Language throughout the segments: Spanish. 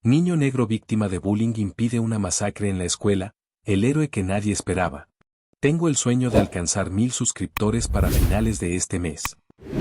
Niño negro víctima de bullying impide una masacre en la escuela, el héroe que nadie esperaba. Tengo el sueño de alcanzar 1000 suscriptores para finales de este mes.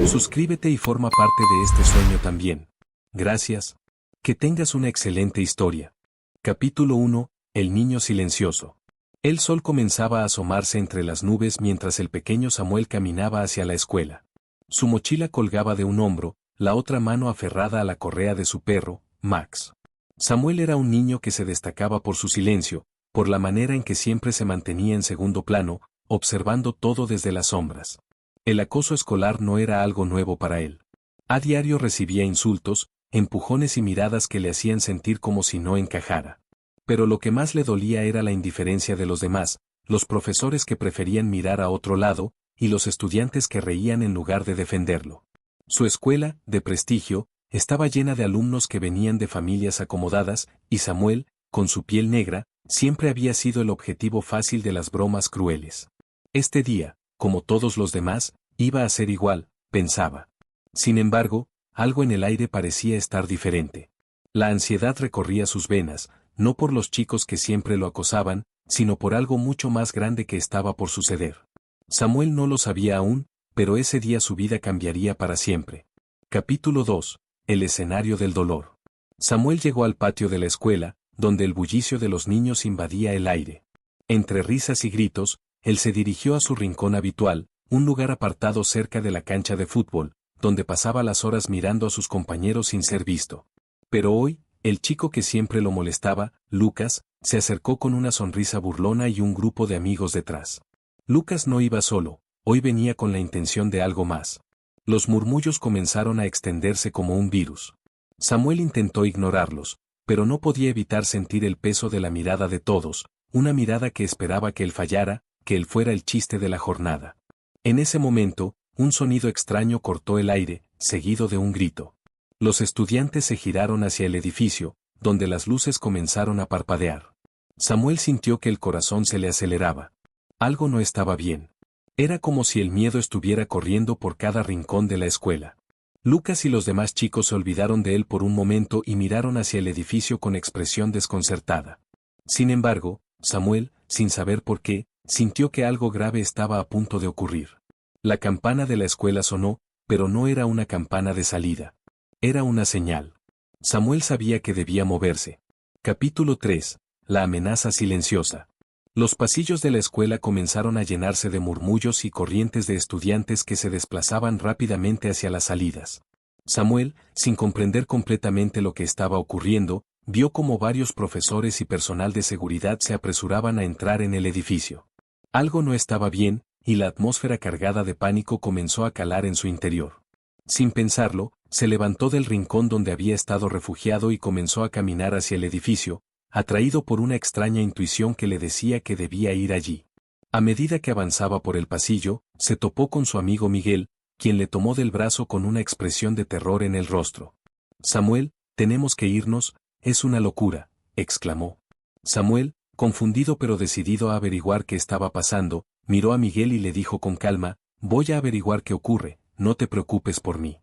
Suscríbete y forma parte de este sueño también. Gracias. Que tengas una excelente historia. Capítulo 1. El niño silencioso. El sol comenzaba a asomarse entre las nubes mientras el pequeño Samuel caminaba hacia la escuela. Su mochila colgaba de un hombro, la otra mano aferrada a la correa de su perro, Max. Samuel era un niño que se destacaba por su silencio, por la manera en que siempre se mantenía en segundo plano, observando todo desde las sombras. El acoso escolar no era algo nuevo para él. A diario recibía insultos, empujones y miradas que le hacían sentir como si no encajara. Pero lo que más le dolía era la indiferencia de los demás, los profesores que preferían mirar a otro lado, y los estudiantes que reían en lugar de defenderlo. Su escuela, de prestigio, estaba llena de alumnos que venían de familias acomodadas, y Samuel, con su piel negra, siempre había sido el objetivo fácil de las bromas crueles. Este día, como todos los demás, iba a ser igual, pensaba. Sin embargo, algo en el aire parecía estar diferente. La ansiedad recorría sus venas, no por los chicos que siempre lo acosaban, sino por algo mucho más grande que estaba por suceder. Samuel no lo sabía aún, pero ese día su vida cambiaría para siempre. Capítulo 2. El escenario del dolor. Samuel llegó al patio de la escuela, donde el bullicio de los niños invadía el aire. Entre risas y gritos, él se dirigió a su rincón habitual, un lugar apartado cerca de la cancha de fútbol, donde pasaba las horas mirando a sus compañeros sin ser visto. Pero hoy, el chico que siempre lo molestaba, Lucas, se acercó con una sonrisa burlona y un grupo de amigos detrás. Lucas no iba solo, hoy venía con la intención de algo más. Los murmullos comenzaron a extenderse como un virus. Samuel intentó ignorarlos, pero no podía evitar sentir el peso de la mirada de todos, una mirada que esperaba que él fallara, que él fuera el chiste de la jornada. En ese momento, un sonido extraño cortó el aire, seguido de un grito. Los estudiantes se giraron hacia el edificio, donde las luces comenzaron a parpadear. Samuel sintió que el corazón se le aceleraba. Algo no estaba bien. Era como si el miedo estuviera corriendo por cada rincón de la escuela. Lucas y los demás chicos se olvidaron de él por un momento y miraron hacia el edificio con expresión desconcertada. Sin embargo, Samuel, sin saber por qué, sintió que algo grave estaba a punto de ocurrir. La campana de la escuela sonó, pero no era una campana de salida. Era una señal. Samuel sabía que debía moverse. Capítulo 3. La amenaza silenciosa. Los pasillos de la escuela comenzaron a llenarse de murmullos y corrientes de estudiantes que se desplazaban rápidamente hacia las salidas. Samuel, sin comprender completamente lo que estaba ocurriendo, vio como varios profesores y personal de seguridad se apresuraban a entrar en el edificio. Algo no estaba bien, y la atmósfera cargada de pánico comenzó a calar en su interior. Sin pensarlo, se levantó del rincón donde había estado refugiado y comenzó a caminar hacia el edificio, atraído por una extraña intuición que le decía que debía ir allí. A medida que avanzaba por el pasillo, se topó con su amigo Miguel, quien le tomó del brazo con una expresión de terror en el rostro. «Samuel, tenemos que irnos, es una locura», exclamó. Samuel, confundido pero decidido a averiguar qué estaba pasando, miró a Miguel y le dijo con calma, «Voy a averiguar qué ocurre, no te preocupes por mí».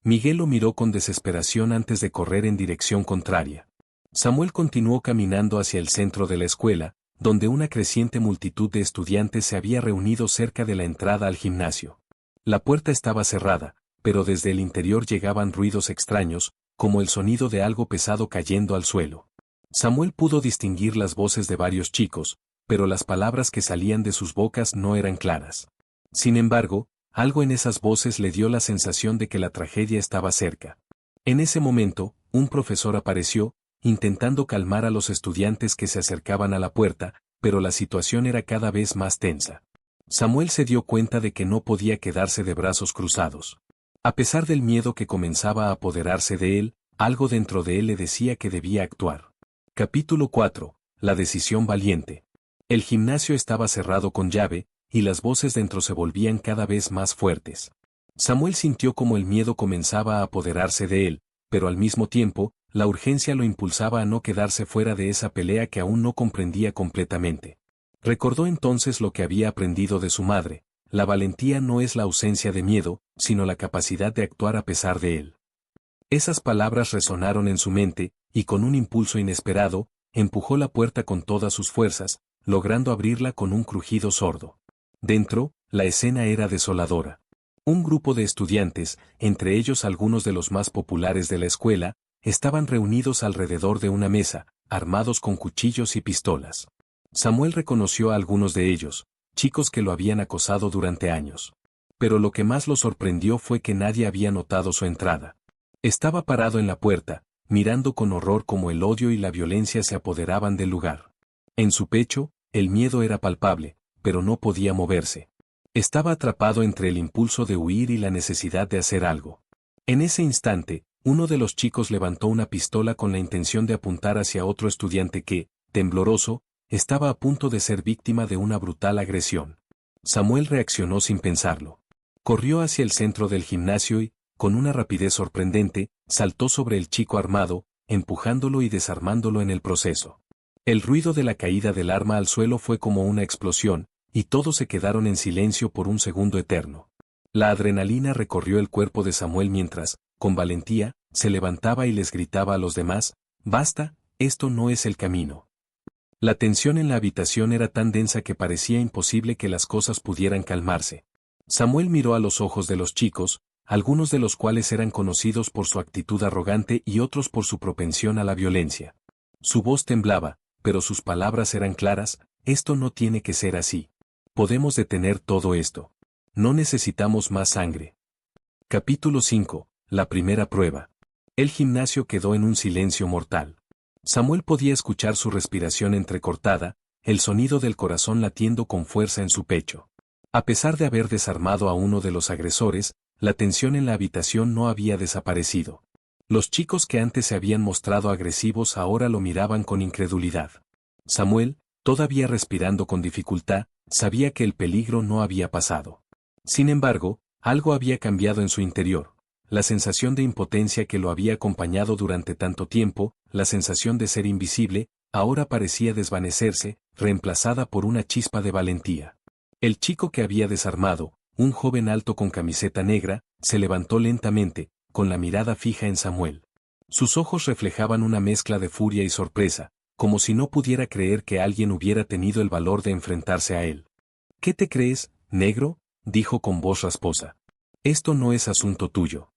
Miguel lo miró con desesperación antes de correr en dirección contraria. Samuel continuó caminando hacia el centro de la escuela, donde una creciente multitud de estudiantes se había reunido cerca de la entrada al gimnasio. La puerta estaba cerrada, pero desde el interior llegaban ruidos extraños, como el sonido de algo pesado cayendo al suelo. Samuel pudo distinguir las voces de varios chicos, pero las palabras que salían de sus bocas no eran claras. Sin embargo, algo en esas voces le dio la sensación de que la tragedia estaba cerca. En ese momento, un profesor apareció, intentando calmar a los estudiantes que se acercaban a la puerta, pero la situación era cada vez más tensa. Samuel se dio cuenta de que no podía quedarse de brazos cruzados. A pesar del miedo que comenzaba a apoderarse de él, algo dentro de él le decía que debía actuar. Capítulo 4. La decisión valiente. El gimnasio estaba cerrado con llave, y las voces dentro se volvían cada vez más fuertes. Samuel sintió como el miedo comenzaba a apoderarse de él, pero al mismo tiempo, la urgencia lo impulsaba a no quedarse fuera de esa pelea que aún no comprendía completamente. Recordó entonces lo que había aprendido de su madre: la valentía no es la ausencia de miedo, sino la capacidad de actuar a pesar de él. Esas palabras resonaron en su mente, y con un impulso inesperado, empujó la puerta con todas sus fuerzas, logrando abrirla con un crujido sordo. Dentro, la escena era desoladora. Un grupo de estudiantes, entre ellos algunos de los más populares de la escuela, estaban reunidos alrededor de una mesa, armados con cuchillos y pistolas. Samuel reconoció a algunos de ellos, chicos que lo habían acosado durante años. Pero lo que más lo sorprendió fue que nadie había notado su entrada. Estaba parado en la puerta, mirando con horror cómo el odio y la violencia se apoderaban del lugar. En su pecho, el miedo era palpable, pero no podía moverse. Estaba atrapado entre el impulso de huir y la necesidad de hacer algo. En ese instante, uno de los chicos levantó una pistola con la intención de apuntar hacia otro estudiante que, tembloroso, estaba a punto de ser víctima de una brutal agresión. Samuel reaccionó sin pensarlo. Corrió hacia el centro del gimnasio y, con una rapidez sorprendente, saltó sobre el chico armado, empujándolo y desarmándolo en el proceso. El ruido de la caída del arma al suelo fue como una explosión, y todos se quedaron en silencio por un segundo eterno. La adrenalina recorrió el cuerpo de Samuel mientras, con valentía, se levantaba y les gritaba a los demás: «Basta, esto no es el camino». La tensión en la habitación era tan densa que parecía imposible que las cosas pudieran calmarse. Samuel miró a los ojos de los chicos, algunos de los cuales eran conocidos por su actitud arrogante y otros por su propensión a la violencia. Su voz temblaba, pero sus palabras eran claras: «Esto no tiene que ser así. Podemos detener todo esto. No necesitamos más sangre». Capítulo 5. La primera prueba. El gimnasio quedó en un silencio mortal. Samuel podía escuchar su respiración entrecortada, el sonido del corazón latiendo con fuerza en su pecho. A pesar de haber desarmado a uno de los agresores, la tensión en la habitación no había desaparecido. Los chicos que antes se habían mostrado agresivos ahora lo miraban con incredulidad. Samuel, todavía respirando con dificultad, sabía que el peligro no había pasado. Sin embargo, algo había cambiado en su interior. La sensación de impotencia que lo había acompañado durante tanto tiempo, la sensación de ser invisible, ahora parecía desvanecerse, reemplazada por una chispa de valentía. El chico que había desarmado, un joven alto con camiseta negra, se levantó lentamente, con la mirada fija en Samuel. Sus ojos reflejaban una mezcla de furia y sorpresa, como si no pudiera creer que alguien hubiera tenido el valor de enfrentarse a él. «¿Qué te crees, negro?», dijo con voz rasposa. «Esto no es asunto tuyo».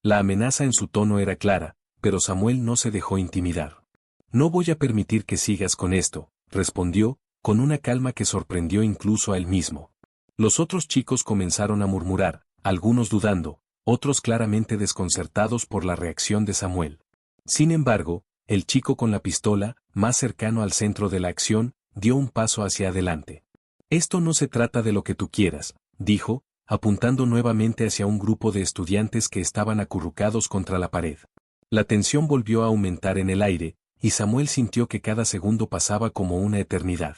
La amenaza en su tono era clara, pero Samuel no se dejó intimidar. «No voy a permitir que sigas con esto», respondió, con una calma que sorprendió incluso a él mismo. Los otros chicos comenzaron a murmurar, algunos dudando, otros claramente desconcertados por la reacción de Samuel. Sin embargo, el chico con la pistola, más cercano al centro de la acción, dio un paso hacia adelante. «Esto no se trata de lo que tú quieras», dijo, apuntando nuevamente hacia un grupo de estudiantes que estaban acurrucados contra la pared. La tensión volvió a aumentar en el aire, y Samuel sintió que cada segundo pasaba como una eternidad.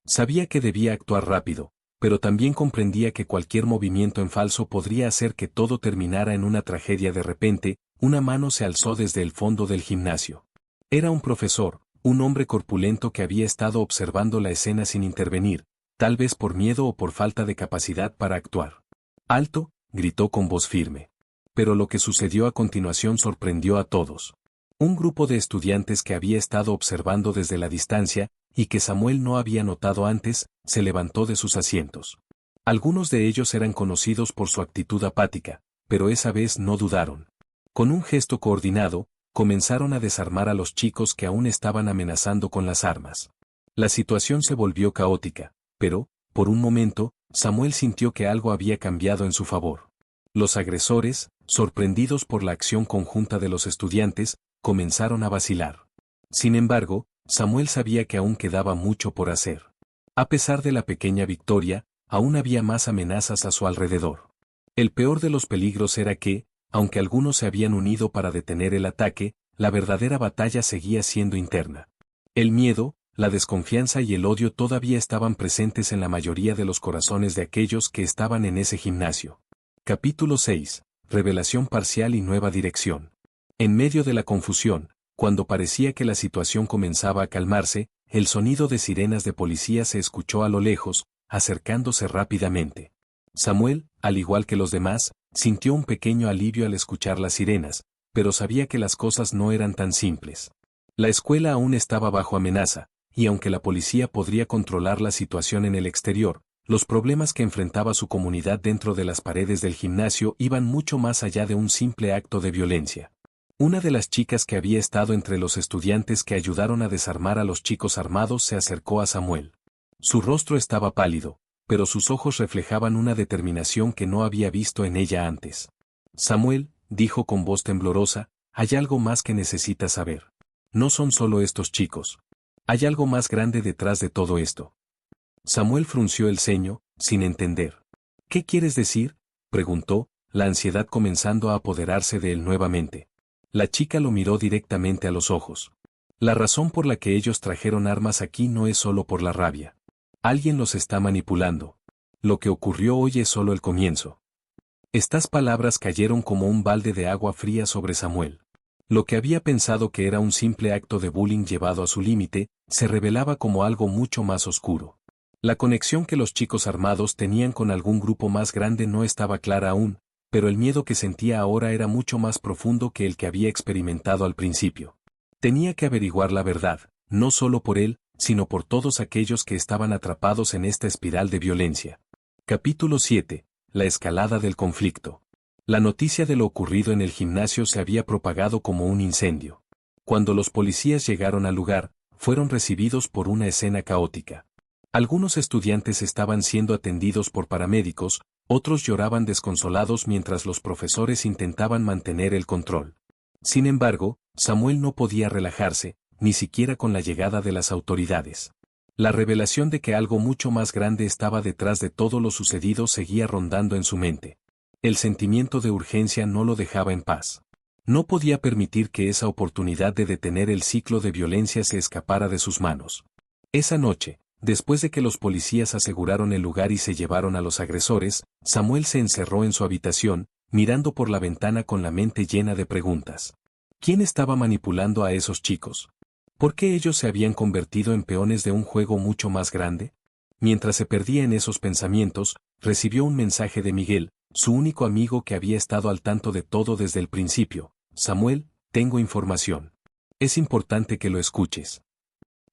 Sabía que debía actuar rápido, pero también comprendía que cualquier movimiento en falso podría hacer que todo terminara en una tragedia. De repente, una mano se alzó desde el fondo del gimnasio. Era un profesor, un hombre corpulento que había estado observando la escena sin intervenir, tal vez por miedo o por falta de capacidad para actuar. «¡Alto!», gritó con voz firme. Pero lo que sucedió a continuación sorprendió a todos. Un grupo de estudiantes que había estado observando desde la distancia, y que Samuel no había notado antes, se levantó de sus asientos. Algunos de ellos eran conocidos por su actitud apática, pero esa vez no dudaron. Con un gesto coordinado, comenzaron a desarmar a los chicos que aún estaban amenazando con las armas. La situación se volvió caótica, pero, por un momento, Samuel sintió que algo había cambiado en su favor. Los agresores, sorprendidos por la acción conjunta de los estudiantes, comenzaron a vacilar. Sin embargo, Samuel sabía que aún quedaba mucho por hacer. A pesar de la pequeña victoria, aún había más amenazas a su alrededor. El peor de los peligros era que, aunque algunos se habían unido para detener el ataque, la verdadera batalla seguía siendo interna. El miedo, la desconfianza y el odio todavía estaban presentes en la mayoría de los corazones de aquellos que estaban en ese gimnasio. Capítulo 6. Revelación parcial y nueva dirección. En medio de la confusión, cuando parecía que la situación comenzaba a calmarse, el sonido de sirenas de policía se escuchó a lo lejos, acercándose rápidamente. Samuel, al igual que los demás, sintió un pequeño alivio al escuchar las sirenas, pero sabía que las cosas no eran tan simples. La escuela aún estaba bajo amenaza, y aunque la policía podría controlar la situación en el exterior, los problemas que enfrentaba su comunidad dentro de las paredes del gimnasio iban mucho más allá de un simple acto de violencia. Una de las chicas que había estado entre los estudiantes que ayudaron a desarmar a los chicos armados se acercó a Samuel. Su rostro estaba pálido, pero sus ojos reflejaban una determinación que no había visto en ella antes. Samuel, dijo con voz temblorosa, hay algo más que necesitas saber. No son solo estos chicos. Hay algo más grande detrás de todo esto. Samuel frunció el ceño, sin entender. ¿Qué quieres decir?, preguntó, la ansiedad comenzando a apoderarse de él nuevamente. La chica lo miró directamente a los ojos. La razón por la que ellos trajeron armas aquí no es solo por la rabia. Alguien los está manipulando. Lo que ocurrió hoy es solo el comienzo. Estas palabras cayeron como un balde de agua fría sobre Samuel. Lo que había pensado que era un simple acto de bullying llevado a su límite, se revelaba como algo mucho más oscuro. La conexión que los chicos armados tenían con algún grupo más grande no estaba clara aún, pero el miedo que sentía ahora era mucho más profundo que el que había experimentado al principio. Tenía que averiguar la verdad, no solo por él, sino por todos aquellos que estaban atrapados en esta espiral de violencia. Capítulo 7. La escalada del conflicto. La noticia de lo ocurrido en el gimnasio se había propagado como un incendio. Cuando los policías llegaron al lugar, fueron recibidos por una escena caótica. Algunos estudiantes estaban siendo atendidos por paramédicos, otros lloraban desconsolados mientras los profesores intentaban mantener el control. Sin embargo, Samuel no podía relajarse, ni siquiera con la llegada de las autoridades. La revelación de que algo mucho más grande estaba detrás de todo lo sucedido seguía rondando en su mente. El sentimiento de urgencia no lo dejaba en paz. No podía permitir que esa oportunidad de detener el ciclo de violencia se escapara de sus manos. Esa noche, después de que los policías aseguraron el lugar y se llevaron a los agresores, Samuel se encerró en su habitación, mirando por la ventana con la mente llena de preguntas. ¿Quién estaba manipulando a esos chicos? ¿Por qué ellos se habían convertido en peones de un juego mucho más grande? Mientras se perdía en esos pensamientos, recibió un mensaje de Miguel, su único amigo que había estado al tanto de todo desde el principio. Samuel, tengo información. Es importante que lo escuches.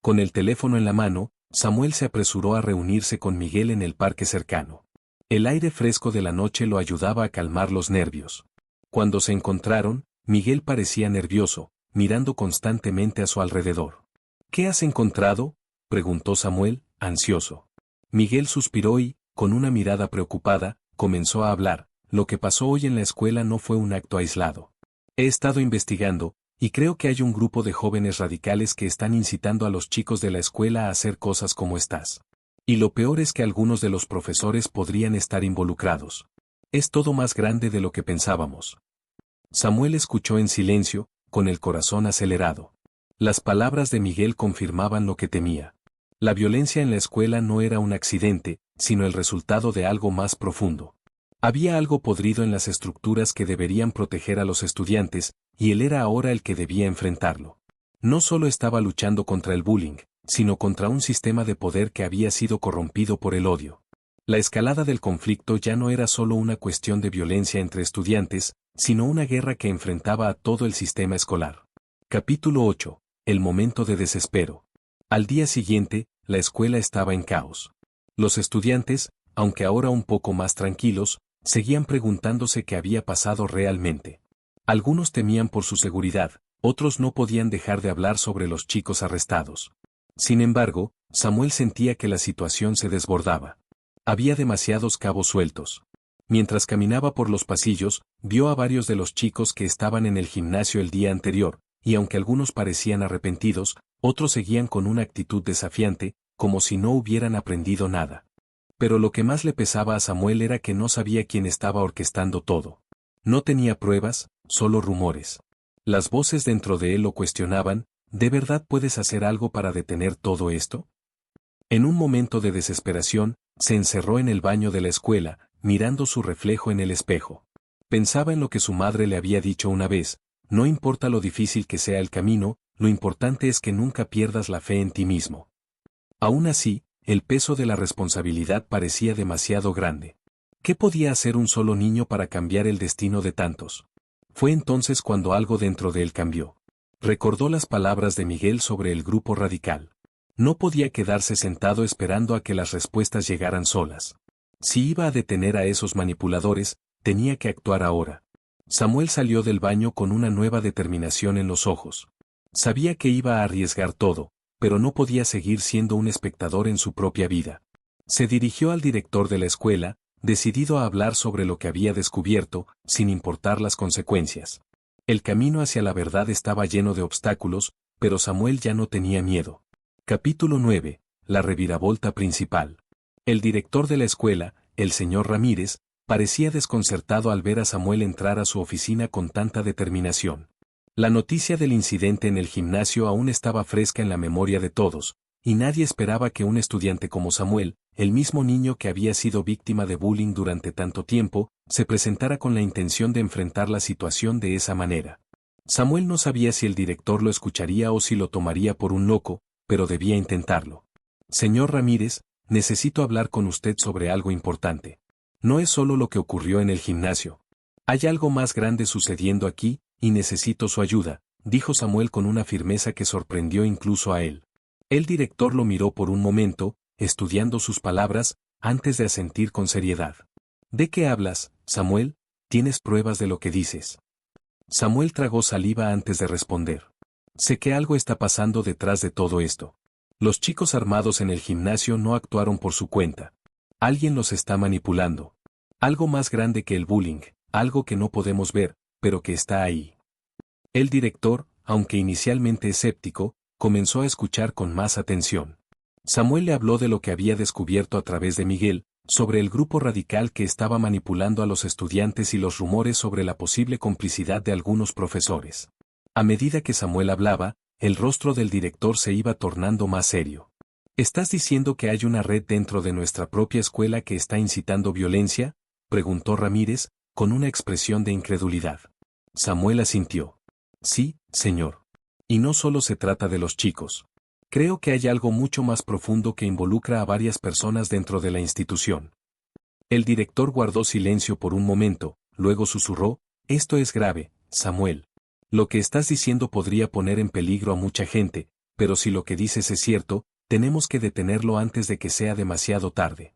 Con el teléfono en la mano, Samuel se apresuró a reunirse con Miguel en el parque cercano. El aire fresco de la noche lo ayudaba a calmar los nervios. Cuando se encontraron, Miguel parecía nervioso, mirando constantemente a su alrededor. ¿Qué has encontrado?, preguntó Samuel, ansioso. Miguel suspiró y, con una mirada preocupada, comenzó a hablar. Lo que pasó hoy en la escuela no fue un acto aislado. He estado investigando, y creo que hay un grupo de jóvenes radicales que están incitando a los chicos de la escuela a hacer cosas como estas. Y lo peor es que algunos de los profesores podrían estar involucrados. Es todo más grande de lo que pensábamos. Samuel escuchó en silencio, con el corazón acelerado. Las palabras de Miguel confirmaban lo que temía. La violencia en la escuela no era un accidente, sino el resultado de algo más profundo. Había algo podrido en las estructuras que deberían proteger a los estudiantes, y él era ahora el que debía enfrentarlo. No solo estaba luchando contra el bullying, sino contra un sistema de poder que había sido corrompido por el odio. La escalada del conflicto ya no era solo una cuestión de violencia entre estudiantes, sino una guerra que enfrentaba a todo el sistema escolar. Capítulo 8. El momento de desespero. Al día siguiente, la escuela estaba en caos. Los estudiantes, aunque ahora un poco más tranquilos, seguían preguntándose qué había pasado realmente. Algunos temían por su seguridad, otros no podían dejar de hablar sobre los chicos arrestados. Sin embargo, Samuel sentía que la situación se desbordaba. Había demasiados cabos sueltos. Mientras caminaba por los pasillos, vio a varios de los chicos que estaban en el gimnasio el día anterior, y aunque algunos parecían arrepentidos, otros seguían con una actitud desafiante, como si no hubieran aprendido nada. Pero lo que más le pesaba a Samuel era que no sabía quién estaba orquestando todo. No tenía pruebas, solo rumores. Las voces dentro de él lo cuestionaban. ¿De verdad puedes hacer algo para detener todo esto? En un momento de desesperación, se encerró en el baño de la escuela, mirando su reflejo en el espejo. Pensaba en lo que su madre le había dicho una vez: no importa lo difícil que sea el camino, lo importante es que nunca pierdas la fe en ti mismo. Aún así, el peso de la responsabilidad parecía demasiado grande. ¿Qué podía hacer un solo niño para cambiar el destino de tantos? Fue entonces cuando algo dentro de él cambió. Recordó las palabras de Miguel sobre el grupo radical. No podía quedarse sentado esperando a que las respuestas llegaran solas. Si iba a detener a esos manipuladores, tenía que actuar ahora. Samuel salió del baño con una nueva determinación en los ojos. Sabía que iba a arriesgar todo, pero no podía seguir siendo un espectador en su propia vida. Se dirigió al director de la escuela, decidido a hablar sobre lo que había descubierto, sin importar las consecuencias. El camino hacia la verdad estaba lleno de obstáculos, pero Samuel ya no tenía miedo. Capítulo 9. La reviravolta principal. El director de la escuela, el señor Ramírez, parecía desconcertado al ver a Samuel entrar a su oficina con tanta determinación. La noticia del incidente en el gimnasio aún estaba fresca en la memoria de todos, y nadie esperaba que un estudiante como Samuel, el mismo niño que había sido víctima de bullying durante tanto tiempo, se presentara con la intención de enfrentar la situación de esa manera. Samuel no sabía si el director lo escucharía o si lo tomaría por un loco, pero debía intentarlo. Señor Ramírez, necesito hablar con usted sobre algo importante. No es solo lo que ocurrió en el gimnasio. Hay algo más grande sucediendo aquí, y necesito su ayuda, dijo Samuel con una firmeza que sorprendió incluso a él. El director lo miró por un momento, estudiando sus palabras, antes de asentir con seriedad. ¿De qué hablas, Samuel? ¿Tienes pruebas de lo que dices? Samuel tragó saliva antes de responder. Sé que algo está pasando detrás de todo esto. Los chicos armados en el gimnasio no actuaron por su cuenta. Alguien los está manipulando. Algo más grande que el bullying, algo que no podemos ver, pero que está ahí. El director, aunque inicialmente escéptico, comenzó a escuchar con más atención. Samuel le habló de lo que había descubierto a través de Miguel, sobre el grupo radical que estaba manipulando a los estudiantes y los rumores sobre la posible complicidad de algunos profesores. A medida que Samuel hablaba, el rostro del director se iba tornando más serio. ¿Estás diciendo que hay una red dentro de nuestra propia escuela que está incitando violencia?, preguntó Ramírez, con una expresión de incredulidad. Samuel asintió. Sí, señor. Y no solo se trata de los chicos. Creo que hay algo mucho más profundo que involucra a varias personas dentro de la institución. El director guardó silencio por un momento, luego susurró, esto es grave, Samuel. Lo que estás diciendo podría poner en peligro a mucha gente, pero si lo que dices es cierto, tenemos que detenerlo antes de que sea demasiado tarde.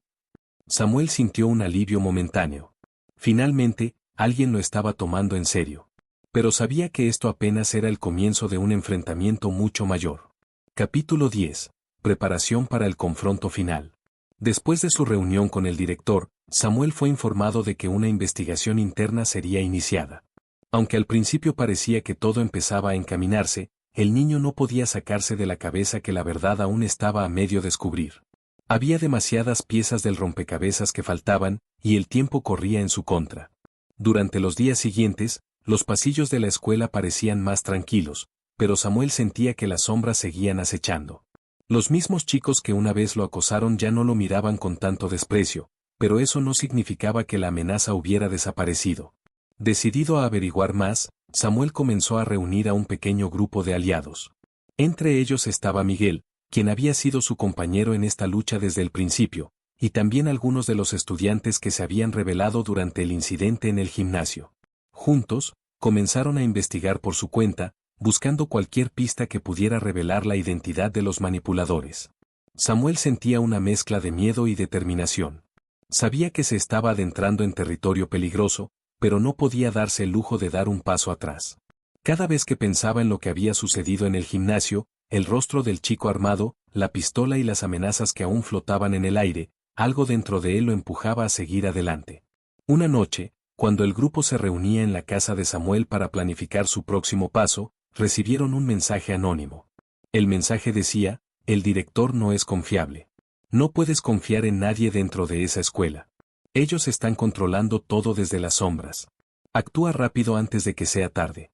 Samuel sintió un alivio momentáneo. Finalmente, alguien lo estaba tomando en serio. Pero sabía que esto apenas era el comienzo de un enfrentamiento mucho mayor. Capítulo 10. Preparación para el confronto final. Después de su reunión con el director, Samuel fue informado de que una investigación interna sería iniciada. Aunque al principio parecía que todo empezaba a encaminarse, el niño no podía sacarse de la cabeza que la verdad aún estaba a medio descubrir. Había demasiadas piezas del rompecabezas que faltaban, y el tiempo corría en su contra. Durante los días siguientes, los pasillos de la escuela parecían más tranquilos, pero Samuel sentía que las sombras seguían acechando. Los mismos chicos que una vez lo acosaron ya no lo miraban con tanto desprecio, pero eso no significaba que la amenaza hubiera desaparecido. Decidido a averiguar más, Samuel comenzó a reunir a un pequeño grupo de aliados. Entre ellos estaba Miguel, quien había sido su compañero en esta lucha desde el principio, y también algunos de los estudiantes que se habían rebelado durante el incidente en el gimnasio. Juntos, comenzaron a investigar por su cuenta, buscando cualquier pista que pudiera revelar la identidad de los manipuladores. Samuel sentía una mezcla de miedo y determinación. Sabía que se estaba adentrando en territorio peligroso, pero no podía darse el lujo de dar un paso atrás. Cada vez que pensaba en lo que había sucedido en el gimnasio, el rostro del chico armado, la pistola y las amenazas que aún flotaban en el aire, algo dentro de él lo empujaba a seguir adelante. Una noche, cuando el grupo se reunía en la casa de Samuel para planificar su próximo paso, recibieron un mensaje anónimo. El mensaje decía, el director no es confiable. No puedes confiar en nadie dentro de esa escuela. Ellos están controlando todo desde las sombras. Actúa rápido antes de que sea tarde.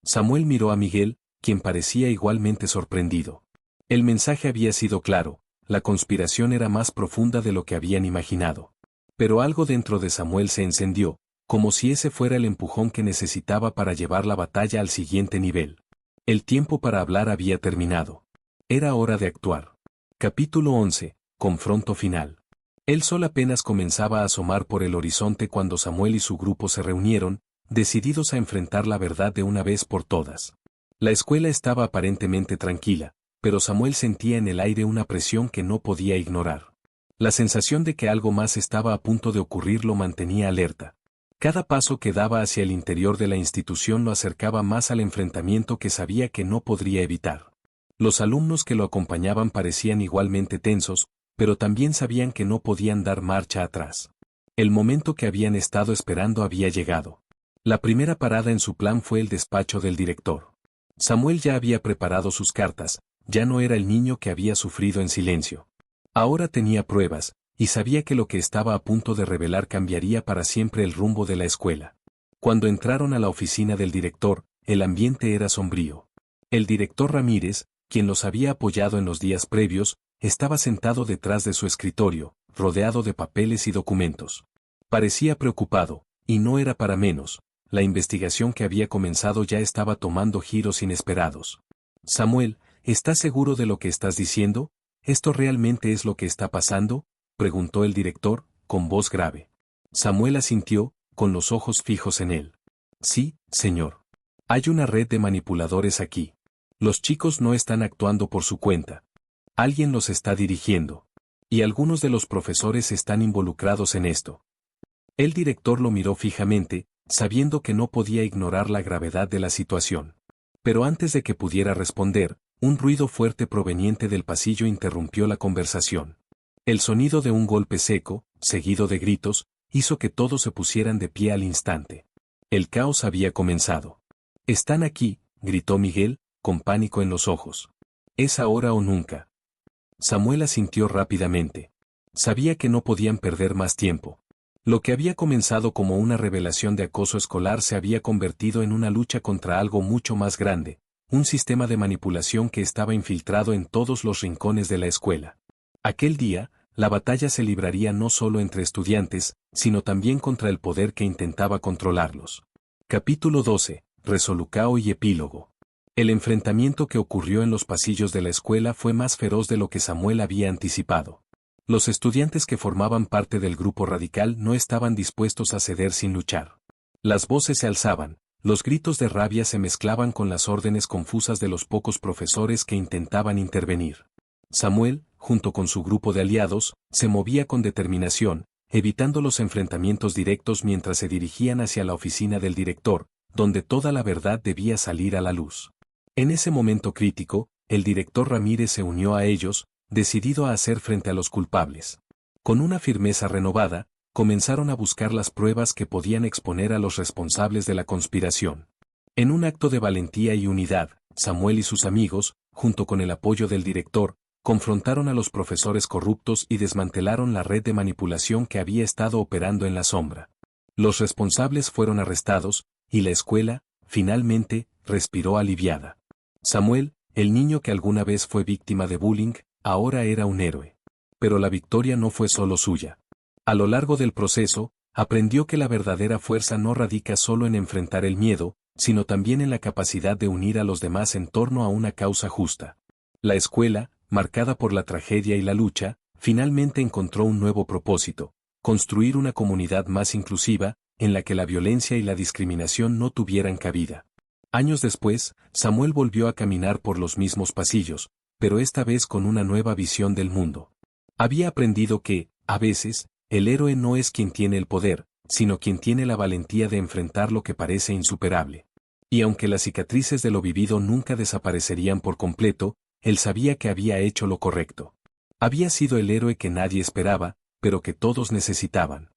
Samuel miró a Miguel, quien parecía igualmente sorprendido. El mensaje había sido claro, la conspiración era más profunda de lo que habían imaginado. Pero algo dentro de Samuel se encendió, como si ese fuera el empujón que necesitaba para llevar la batalla al siguiente nivel. El tiempo para hablar había terminado. Era hora de actuar. Capítulo 11. Confronto final. El sol apenas comenzaba a asomar por el horizonte cuando Samuel y su grupo se reunieron, decididos a enfrentar la verdad de una vez por todas. La escuela estaba aparentemente tranquila, pero Samuel sentía en el aire una presión que no podía ignorar. La sensación de que algo más estaba a punto de ocurrir lo mantenía alerta. Cada paso que daba hacia el interior de la institución lo acercaba más al enfrentamiento que sabía que no podría evitar. Los alumnos que lo acompañaban parecían igualmente tensos, pero también sabían que no podían dar marcha atrás. El momento que habían estado esperando había llegado. La primera parada en su plan fue el despacho del director. Samuel ya había preparado sus cartas, ya no era el niño que había sufrido en silencio. Ahora tenía pruebas, y sabía que lo que estaba a punto de revelar cambiaría para siempre el rumbo de la escuela. Cuando entraron a la oficina del director, el ambiente era sombrío. El director Ramírez, quien los había apoyado en los días previos, estaba sentado detrás de su escritorio, rodeado de papeles y documentos. Parecía preocupado, y no era para menos. La investigación que había comenzado ya estaba tomando giros inesperados. Samuel, ¿estás seguro de lo que estás diciendo? ¿Esto realmente es lo que está pasando?, preguntó el director, con voz grave. Samuel asintió, con los ojos fijos en él. Sí, señor. Hay una red de manipuladores aquí. Los chicos no están actuando por su cuenta. Alguien los está dirigiendo. Y algunos de los profesores están involucrados en esto. El director lo miró fijamente, sabiendo que no podía ignorar la gravedad de la situación. Pero antes de que pudiera responder, un ruido fuerte proveniente del pasillo interrumpió la conversación. El sonido de un golpe seco, seguido de gritos, hizo que todos se pusieran de pie al instante. El caos había comenzado. «Están aquí», gritó Miguel, con pánico en los ojos. «Es ahora o nunca». Samuel asintió rápidamente. Sabía que no podían perder más tiempo. Lo que había comenzado como una revelación de acoso escolar se había convertido en una lucha contra algo mucho más grande, un sistema de manipulación que estaba infiltrado en todos los rincones de la escuela. Aquel día, la batalla se libraría no solo entre estudiantes, sino también contra el poder que intentaba controlarlos. Capítulo 12. Resolucao y epílogo. El enfrentamiento que ocurrió en los pasillos de la escuela fue más feroz de lo que Samuel había anticipado. Los estudiantes que formaban parte del grupo radical no estaban dispuestos a ceder sin luchar. Las voces se alzaban, los gritos de rabia se mezclaban con las órdenes confusas de los pocos profesores que intentaban intervenir. Samuel, junto con su grupo de aliados, se movía con determinación, evitando los enfrentamientos directos mientras se dirigían hacia la oficina del director, donde toda la verdad debía salir a la luz. En ese momento crítico, el director Ramírez se unió a ellos, decidido a hacer frente a los culpables. Con una firmeza renovada, comenzaron a buscar las pruebas que podían exponer a los responsables de la conspiración. En un acto de valentía y unidad, Samuel y sus amigos, junto con el apoyo del director, confrontaron a los profesores corruptos y desmantelaron la red de manipulación que había estado operando en la sombra. Los responsables fueron arrestados, y la escuela, finalmente, respiró aliviada. Samuel, el niño que alguna vez fue víctima de bullying, ahora era un héroe. Pero la victoria no fue solo suya. A lo largo del proceso, aprendió que la verdadera fuerza no radica solo en enfrentar el miedo, sino también en la capacidad de unir a los demás en torno a una causa justa. La escuela, marcada por la tragedia y la lucha, finalmente encontró un nuevo propósito: construir una comunidad más inclusiva, en la que la violencia y la discriminación no tuvieran cabida. Años después, Samuel volvió a caminar por los mismos pasillos, pero esta vez con una nueva visión del mundo. Había aprendido que, a veces, el héroe no es quien tiene el poder, sino quien tiene la valentía de enfrentar lo que parece insuperable. Y aunque las cicatrices de lo vivido nunca desaparecerían por completo, él sabía que había hecho lo correcto. Había sido el héroe que nadie esperaba, pero que todos necesitaban.